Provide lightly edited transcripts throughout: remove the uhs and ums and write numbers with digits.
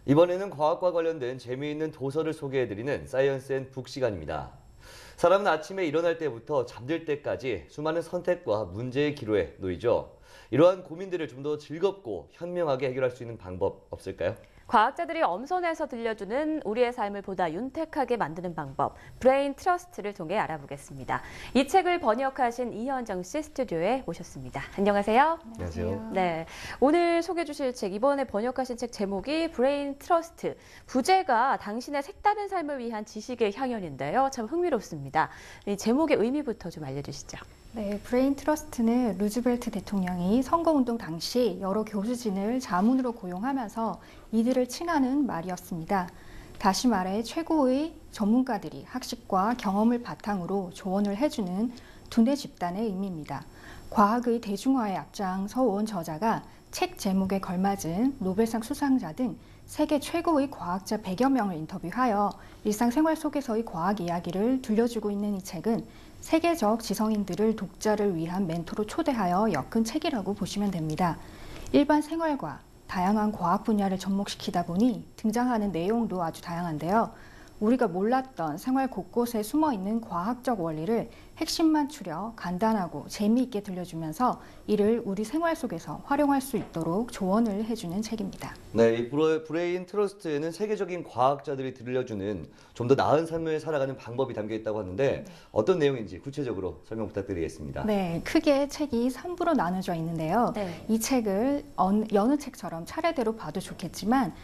이번에는 과학과 관련된 재미있는 도서를 소개해드리는 사이언스 앤 북 시간입니다. 사람은 아침에 일어날 때부터 잠들 때까지 수많은 선택과 문제의 기로에 놓이죠. 이러한 고민들을 좀 더 즐겁고 현명하게 해결할 수 있는 방법 없을까요? 과학자들이 엄선해서 들려주는 우리의 삶을 보다 윤택하게 만드는 방법, 브레인 트러스트를 통해 알아보겠습니다. 이 책을 번역하신 이현정 씨 스튜디오에 모셨습니다. 안녕하세요. 안녕하세요. 네, 오늘 소개해 주실 책, 이번에 번역하신 책 제목이 브레인 트러스트. 부제가 당신의 색다른 삶을 위한 지식의 향연인데요. 참 흥미롭습니다. 이 제목의 의미부터 좀 알려주시죠. 네, 브레인 트러스트는 루즈벨트 대통령이 선거운동 당시 여러 교수진을 자문으로 고용하면서 이들을 칭하는 말이었습니다. 다시 말해 최고의 전문가들이 학식과 경험을 바탕으로 조언을 해주는 두뇌 집단의 의미입니다. 과학의 대중화에 앞장서온 저자가 책 제목에 걸맞은 노벨상 수상자 등 세계 최고의 과학자 100여 명을 인터뷰하여 일상생활 속에서의 과학 이야기를 들려주고 있는 이 책은 세계적 지성인들을 독자를 위한 멘토로 초대하여 엮은 책이라고 보시면 됩니다. 일반 생활과 다양한 과학 분야를 접목시키다 보니 등장하는 내용도 아주 다양한데요. 우리가 몰랐던 생활 곳곳에 숨어있는 과학적 원리를 핵심만 추려 간단하고 재미있게 들려주면서 이를 우리 생활 속에서 활용할 수 있도록 조언을 해주는 책입니다. 네, 이 브레인 트러스트에는 세계적인 과학자들이 들려주는 좀 더 나은 삶을 살아가는 방법이 담겨 있다고 하는데 어떤 내용인지 구체적으로 설명 부탁드리겠습니다. 네, 크게 책이 3부로 나눠져 있는데요. 네. 이 책을 여느 책처럼 차례대로 봐도 좋겠지만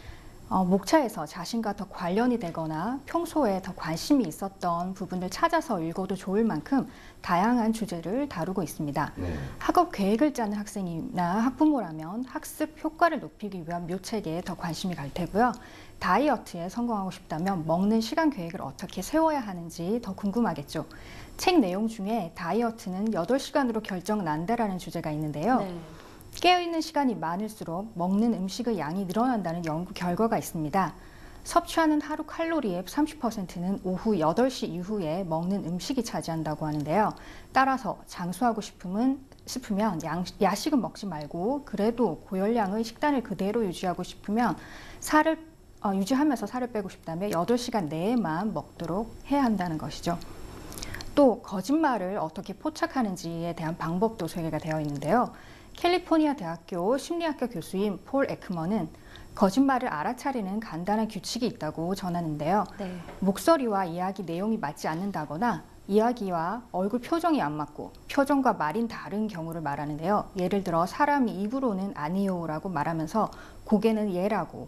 목차에서 자신과 더 관련이 되거나 평소에 더 관심이 있었던 부분을 찾아서 읽어도 좋을 만큼 다양한 주제를 다루고 있습니다. 네. 학업 계획을 짜는 학생이나 학부모라면 학습 효과를 높이기 위한 묘책에 더 관심이 갈 테고요. 다이어트에 성공하고 싶다면 먹는 시간 계획을 어떻게 세워야 하는지 더 궁금하겠죠. 책 내용 중에 다이어트는 8시간으로 결정난다라는 주제가 있는데요. 네. 깨어있는 시간이 많을수록 먹는 음식의 양이 늘어난다는 연구 결과가 있습니다. 섭취하는 하루 칼로리의 30%는 오후 8시 이후에 먹는 음식이 차지한다고 하는데요. 따라서 장수하고 싶으면 야식은 먹지 말고 그래도 고열량의 식단을 그대로 유지하고 싶으면 유지하면서 살을 빼고 싶다면 8시간 내에만 먹도록 해야 한다는 것이죠. 또 거짓말을 어떻게 포착하는지에 대한 방법도 소개가 되어 있는데요. 캘리포니아 대학교 심리학과 교수인 폴 에크먼은 거짓말을 알아차리는 간단한 규칙이 있다고 전하는데요. 네. 목소리와 이야기 내용이 맞지 않는다거나 이야기와 얼굴 표정이 안 맞고 표정과 말인 다른 경우를 말하는데요. 예를 들어 사람이 입으로는 아니요라고 말하면서 고개는 예라고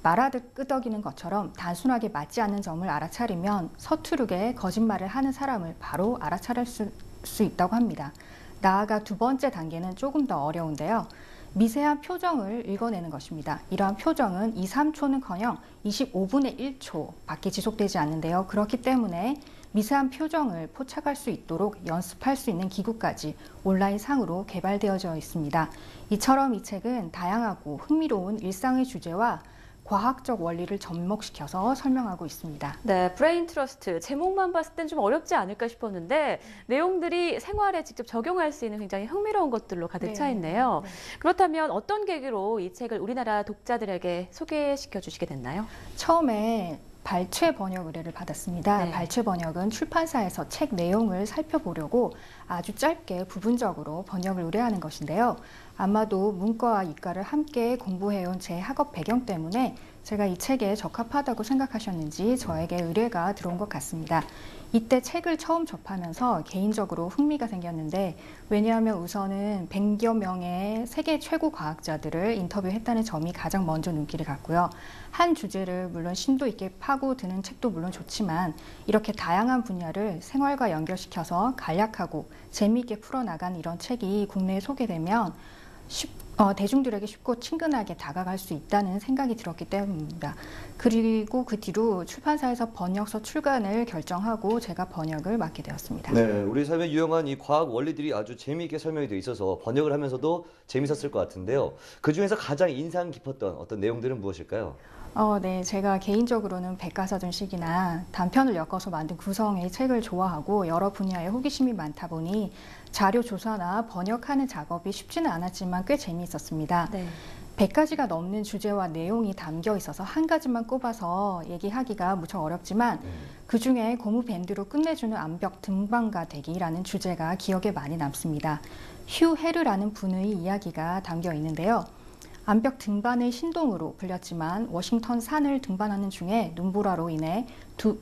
말하듯 끄덕이는 것처럼 단순하게 맞지 않는 점을 알아차리면 서투르게 거짓말을 하는 사람을 바로 알아차릴 수 있다고 합니다. 나아가 두 번째 단계는 조금 더 어려운데요. 미세한 표정을 읽어내는 것입니다. 이러한 표정은 2, 3초는커녕 25분의 1초밖에 지속되지 않는데요. 그렇기 때문에 미세한 표정을 포착할 수 있도록 연습할 수 있는 기구까지 온라인상으로 개발되어져 있습니다. 이처럼 이 책은 다양하고 흥미로운 일상의 주제와 과학적 원리를 접목시켜서 설명하고 있습니다. 네, 브레인 트러스트. 제목만 봤을 땐 좀 어렵지 않을까 싶었는데 내용들이 생활에 직접 적용할 수 있는 굉장히 흥미로운 것들로 가득 차 있네요. 네. 그렇다면 어떤 계기로 이 책을 우리나라 독자들에게 소개시켜 주시게 됐나요? 처음에 발췌 번역 의뢰를 받았습니다. 네. 발췌 번역은 출판사에서 책 내용을 살펴보려고 아주 짧게 부분적으로 번역을 의뢰하는 것인데요. 아마도 문과와 이과를 함께 공부해온 제 학업 배경 때문에 제가 이 책에 적합하다고 생각하셨는지 저에게 의뢰가 들어온 것 같습니다. 이때 책을 처음 접하면서 개인적으로 흥미가 생겼는데 왜냐하면 우선은 100여 명의 세계 최고 과학자들을 인터뷰했다는 점이 가장 먼저 눈길이 갔고요. 한 주제를 물론 심도 있게 파고드는 책도 물론 좋지만 이렇게 다양한 분야를 생활과 연결시켜서 간략하고 재미있게 풀어나간 이런 책이 국내에 소개되면 대중들에게 쉽고 친근하게 다가갈 수 있다는 생각이 들었기 때문입니다. 그리고 그 뒤로 출판사에서 번역서 출간을 결정하고 제가 번역을 맡게 되었습니다. 네, 우리 삶에 유용한 이 과학 원리들이 아주 재미있게 설명이 되어 있어서 번역을 하면서도 재밌었을 것 같은데요. 그 중에서 가장 인상 깊었던 어떤 내용들은 무엇일까요? 네, 제가 개인적으로는 백과사전식이나 단편을 엮어서 만든 구성의 책을 좋아하고 여러 분야에 호기심이 많다 보니 자료 조사나 번역하는 작업이 쉽지는 않았지만 꽤 재미있었습니다. 네. 100가지가 넘는 주제와 내용이 담겨 있어서 한 가지만 꼽아서 얘기하기가 무척 어렵지만 그중에 고무 밴드로 끝내주는 암벽 등반가 대기라는 주제가 기억에 많이 남습니다. 휴 헤르라는 분의 이야기가 담겨 있는데요. 암벽 등반의 신동으로 불렸지만 워싱턴 산을 등반하는 중에 눈보라로 인해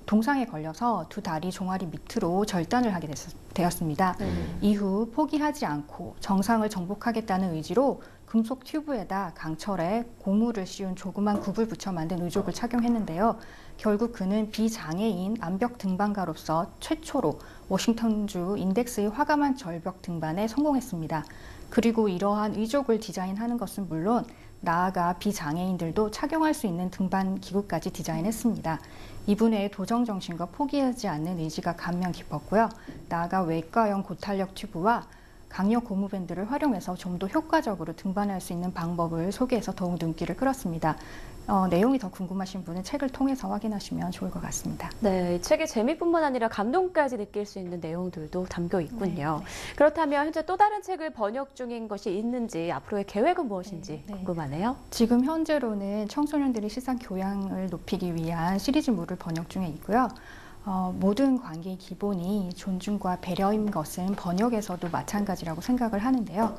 동상에 걸려서 두 다리 종아리 밑으로 절단을 하게 되었습니다. 이후 포기하지 않고 정상을 정복하겠다는 의지로 금속 튜브에다 강철에 고무를 씌운 조그만 굽을 붙여 만든 의족을 착용했는데요. 결국 그는 비장애인 암벽 등반가로서 최초로 워싱턴주 인덱스의 화감한 절벽 등반에 성공했습니다. 그리고 이러한 의족을 디자인하는 것은 물론 나아가 비장애인들도 착용할 수 있는 등반 기구까지 디자인했습니다. 이분의 도전 정신과 포기하지 않는 의지가 감명 깊었고요. 나아가 외과형 고탄력 튜브와 강력 고무밴드를 활용해서 좀 더 효과적으로 등반할 수 있는 방법을 소개해서 더욱 눈길을 끌었습니다. 내용이 더 궁금하신 분은 책을 통해서 확인하시면 좋을 것 같습니다. 네, 이 책의 재미뿐만 아니라 감동까지 느낄 수 있는 내용들도 담겨 있군요. 그렇다면 현재 또 다른 책을 번역 중인 것이 있는지 앞으로의 계획은 무엇인지 궁금하네요. 지금 현재로는 청소년들의 시선 교양을 높이기 위한 시리즈물을 번역 중에 있고요. 모든 관계의 기본이 존중과 배려인 것은 번역에서도 마찬가지라고 생각을 하는데요.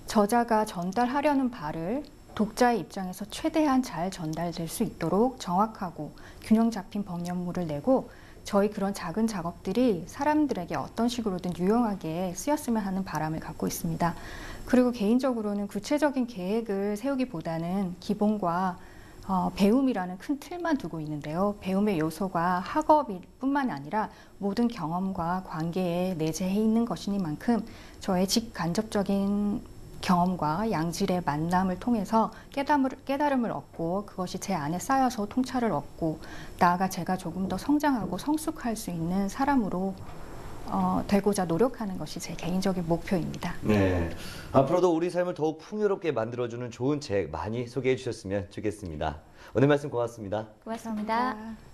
저자가 전달하려는 바를 독자의 입장에서 최대한 잘 전달될 수 있도록 정확하고 균형 잡힌 번역물을 내고 저희 그런 작은 작업들이 사람들에게 어떤 식으로든 유용하게 쓰였으면 하는 바람을 갖고 있습니다. 그리고 개인적으로는 구체적인 계획을 세우기보다는 기본과 배움이라는 큰 틀만 두고 있는데요. 배움의 요소가 학업뿐만 아니라 모든 경험과 관계에 내재해 있는 것이니만큼 저의 직간접적인 경험과 양질의 만남을 통해서 깨달음을 얻고 그것이 제 안에 쌓여서 통찰을 얻고 나아가 제가 조금 더 성장하고 성숙할 수 있는 사람으로 되고자 노력하는 것이 제 개인적인 목표입니다. 네, 앞으로도 우리 삶을 더욱 풍요롭게 만들어주는 좋은 책 많이 소개해 주셨으면 좋겠습니다. 오늘 말씀 고맙습니다. 고맙습니다. 감사합니다.